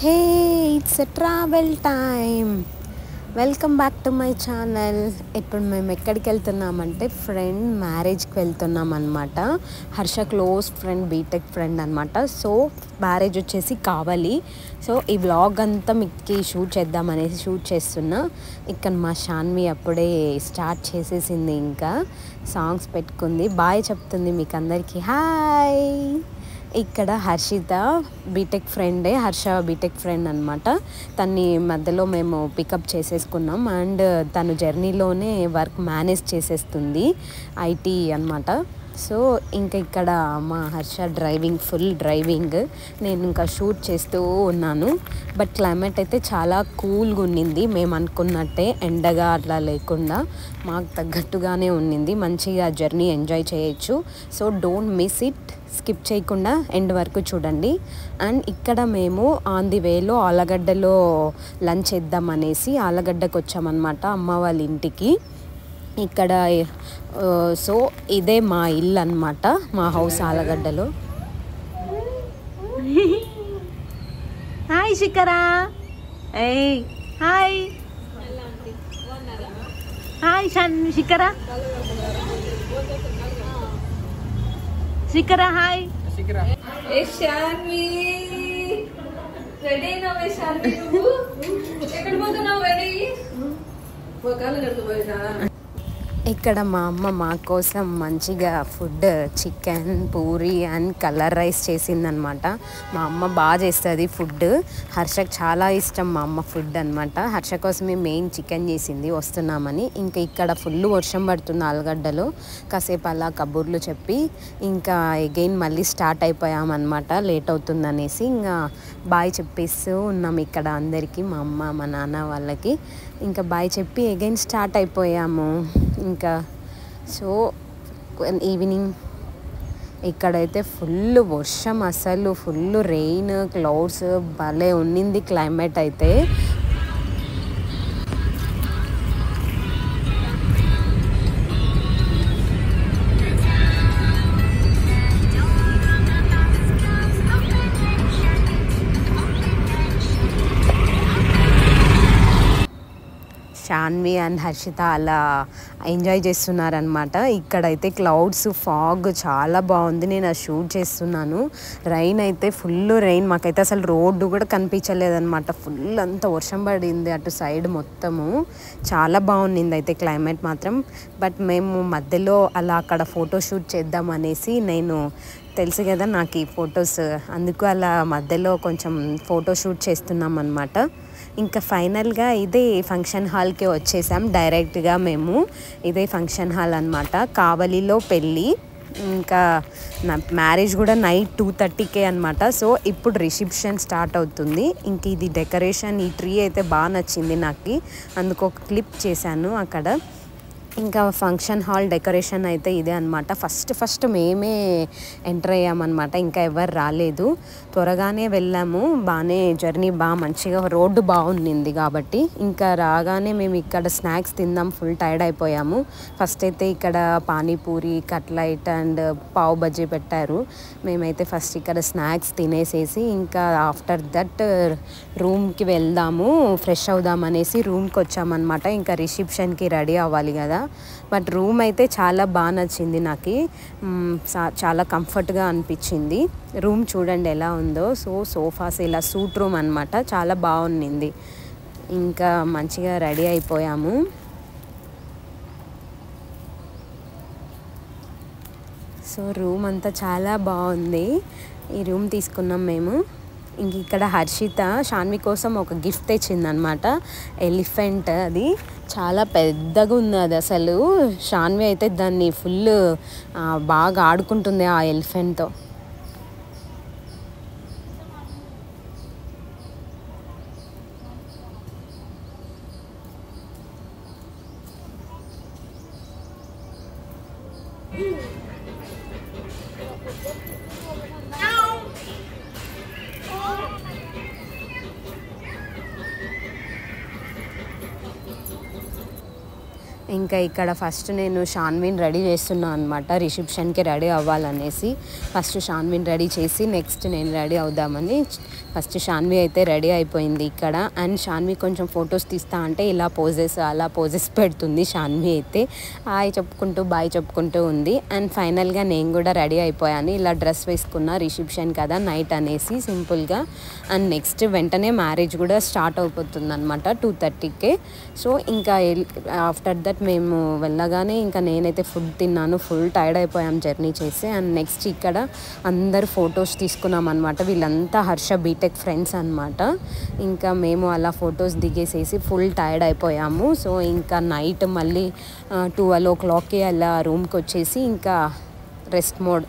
Hey, it's a travel time. Welcome back to my channel. ఇప్పుడు మేము ఎక్కడికి వెళ్తున్నామంటే ఫ్రెండ్ మ్యారేజ్కి వెళ్తున్నాం అనమాట. Harsha close friend, B Tech friend అనమాట. సో మ్యారేజ్ వచ్చేసి కావాలి. సో ఈ వ్లాగ్ అంతా మీకు షూట్ చేద్దామనేసి షూట్ చేస్తున్నా. ఇక్కడ మా షాన్వి అప్పుడే స్టార్ట్ చేసేసింది, ఇంకా సాంగ్స్ పెట్టుకుంది, బాయ్ చెప్తుంది మీకు అందరికీ, హాయ్. ఇక్కడ హర్షిత బీటెక్ ఫ్రెండే, హర్ష బీటెక్ ఫ్రెండ్ అనమాట. తన్ని మధ్యలో మేము పికప్ చేసేసుకున్నాం అండ్ తను జర్నీలోనే వర్క్ మేనేజ్ చేసేస్తుంది, ఐటీ అనమాట. సో ఇంకా ఇక్కడ మా హర్ష డ్రైవింగ్, ఫుల్ డ్రైవింగ్, నేను ఇంకా షూట్ చేస్తూ ఉన్నాను. బట్ క్లైమేట్ అయితే చాలా కూల్గా ఉన్నింది, మేము అనుకున్నట్టే ఎండగా అట్లా లేకుండా మాకు తగ్గట్టుగానే ఉన్నింది. మంచిగా జర్నీ ఎంజాయ్ చేయొచ్చు. So don't miss it, skip చేయకుండా ఎండ్ వరకు చూడండి. అండ్ ఇక్కడ మేము ఆన్ ది వేలో ఆలగడ్డలో లంచ్ చేద్దామనేసి ఆలగడ్డకు వచ్చామన్నమాట, అమ్మ వాళ్ళ ఇంటికి. ఇక్కడ సో ఇదే మా ఇల్లు అన్నమాట, మా హౌస్ ఆలగడ్డలో. హాయ్ శిఖరా, ఏయ్ hi, hi Shikhara, Shikhara hi. ఏ శాన్వి, రెడీ అయినావే శాన్వి? నువ్వు ఎక్కడ పోతున్నావు? రెడీ ఒకళ్ళు కడుతుపోయినా. ఇక్కడ మా అమ్మ మా కోసం మంచిగా food, chicken, puri and colour rice చేసిందనమాట. మా అమ్మ బాగా చేస్తుంది ఫుడ్, హర్షకు చాలా ఇష్టం మా అమ్మ ఫుడ్ అనమాట. హర్ష కోసమే మెయిన్ చికెన్ చేసింది వస్తున్నామని. ఇంకా ఇక్కడ ఫుల్ వర్షం పడుతుంది ఆలగడ్డలో. కాసేపు అలా కబుర్లు చెప్పి ఇంకా అగైన్ మళ్ళీ స్టార్ట్ అయిపోయామన్నమాట, లేట్ అవుతుందనేసి. ఇంకా బాయ్ చెప్పేస్తూ ఉన్నాం ఇక్కడ అందరికీ, మా అమ్మ మా నాన్న వాళ్ళకి. ఇంకా బాయ్ చెప్పి అగైన్ స్టార్ట్ అయిపోయాము. ఇంకా సో ఈవినింగ్ ఇక్కడైతే ఫుల్ వర్షం, అసలు ఫుల్ రెయిన్, క్లౌడ్స్, భలే ఉన్నింది క్లైమేట్ అయితే. షాన్వి అండ్ హర్షిత అలా ఎంజాయ్ చేస్తున్నారనమాట. ఇక్కడైతే క్లౌడ్స్, ఫాగ్ చాలా బాగుంది, నేను అది షూట్ చేస్తున్నాను. రైన్ అయితే ఫుల్ రెయిన్, మాకైతే అసలు రోడ్డు కూడా కనిపించలేదన్నమాట, ఫుల్ అంతా వర్షం పడింది అటు సైడ్ మొత్తము. చాలా బాగుండింది అయితే క్లైమేట్ మాత్రం. బట్ మేము మధ్యలో అలా అక్కడ ఫోటోషూట్ చేద్దాం అనేసి, నేను తెలుసు కదా నాకు ఈ ఫొటోస్, అందుకు అలా మధ్యలో కొంచెం ఫోటోషూట్ చేస్తున్నాం అన్నమాట. ఇంకా ఫైనల్గా ఇదే ఫంక్షన్ హాల్కి వచ్చేసాం డైరెక్ట్గా మేము. ఇదే ఫంక్షన్ హాల్ అనమాట, కావలిలో పెళ్ళి. ఇంకా నా మ్యారేజ్ కూడా నైట్ 2:30కే అనమాట. సో ఇప్పుడు రిసెప్షన్ స్టార్ట్ అవుతుంది. ఇంక ఇది డెకరేషన్, ఈ ట్రీ అయితే బాగా నచ్చింది నాకు, అందుకు ఒక క్లిప్ చేశాను అక్కడ. ఇంకా ఫంక్షన్ హాల్ డెకరేషన్ అయితే ఇదే అనమాట. ఫస్ట్ మేమే ఎంటర్ అయ్యామన్నమాట, ఇంకా ఎవరు రాలేదు. త్వరగానే వెళ్ళాము, బాగానే జర్నీ బాగా మంచిగా, రోడ్డు బాగుంది కాబట్టి. ఇంకా రాగానే మేము ఇక్కడ స్నాక్స్ తిందాం, ఫుల్ టైర్డ్ అయిపోయాము. ఫస్ట్ అయితే ఇక్కడ పానీపూరి, కట్లైట్ అండ్ పావ్ బజ్జీ పెట్టారు. మేమైతే ఫస్ట్ ఇక్కడ స్నాక్స్ తినేసేసి ఇంకా ఆఫ్టర్ దట్ రూమ్కి వెళ్దాము, ఫ్రెష్ అవుదాం అనేసి రూమ్కి వచ్చామన్నమాట. ఇంకా రిసెప్షన్కి రెడీ అవ్వాలి కదా. బట్ రూమ్ అయితే చాలా బాగా నచ్చింది నాకు, చాలా కంఫర్ట్గా అనిపించింది. రూమ్ చూడండి ఎలా ఉందో. సో సోఫాస్ ఇలా సూట్ రూమ్ అనమాట, చాలా బాగుంది. ఇంకా మంచిగా రెడీ అయిపోయాము. సో రూమ్ అంతా చాలా బాగుంది, ఈ రూమ్ తీసుకున్నాం మేము. ఇంక ఇక్కడ హర్షిత షాన్వి కోసం ఒక గిఫ్ట్ తెచ్చిందనమాట, ఎలిఫెంట్. అది చాలా పెద్దగా ఉంది, అది అసలు షాన్వి అయితే దాన్ని ఫుల్ బాగా ఆడుకుంటుంది ఆ ఎలిఫెంట్తో. ఇంకా ఇక్కడ ఫస్ట్ నేను షాన్విన్ రెడీ చేస్తున్నాను అనమాట, రిసెప్షన్కి రెడీ అవ్వాలనేసి. ఫస్ట్ షాన్విన్ రెడీ చేసి నెక్స్ట్ నేను రెడీ అవుదామని ఫస్ట్ షాన్వి అయితే రెడీ అయిపోయింది ఇక్కడ. అండ్ షాన్వి కొంచెం ఫొటోస్ తీస్తా అంటే ఇలా పోజెస్ అలా పోజెస్ పెడుతుంది. షాన్వి అయితే హాయ్ చెప్పుకుంటూ బాయ్ చెప్పుకుంటూ ఉంది. అండ్ ఫైనల్గా నేను కూడా రెడీ అయిపోయాను. ఇలా డ్రెస్ వేసుకున్న రిసెప్షన్ కదా నైట్ అనేసి సింపుల్గా. అండ్ నెక్స్ట్ వెంటనే మ్యారేజ్ కూడా స్టార్ట్ అయిపోతుంది అనమాట 2:30కే. సో ఇంకా ఆఫ్టర్ దట్ మేము వెళ్ళగానే ఇంకా నేనైతే ఫుడ్ తిన్నాను. ఫుల్ టైర్డ్ అయిపోయాం జర్నీ చేసి. అండ్ నెక్స్ట్ ఇక్కడ అందరు ఫొటోస్ తీసుకున్నాం అనమాట. వీళ్ళంతా హర్ష బీటెక్ ఫ్రెండ్స్ అనమాట. ఇంకా మేము అలా ఫొటోస్ దిగేసేసి ఫుల్ టైర్డ్ అయిపోయాము. సో ఇంకా నైట్ మళ్ళీ 12 o'clockకి అలా రూమ్కి వచ్చేసి ఇంకా రెస్ట్ మోడ్.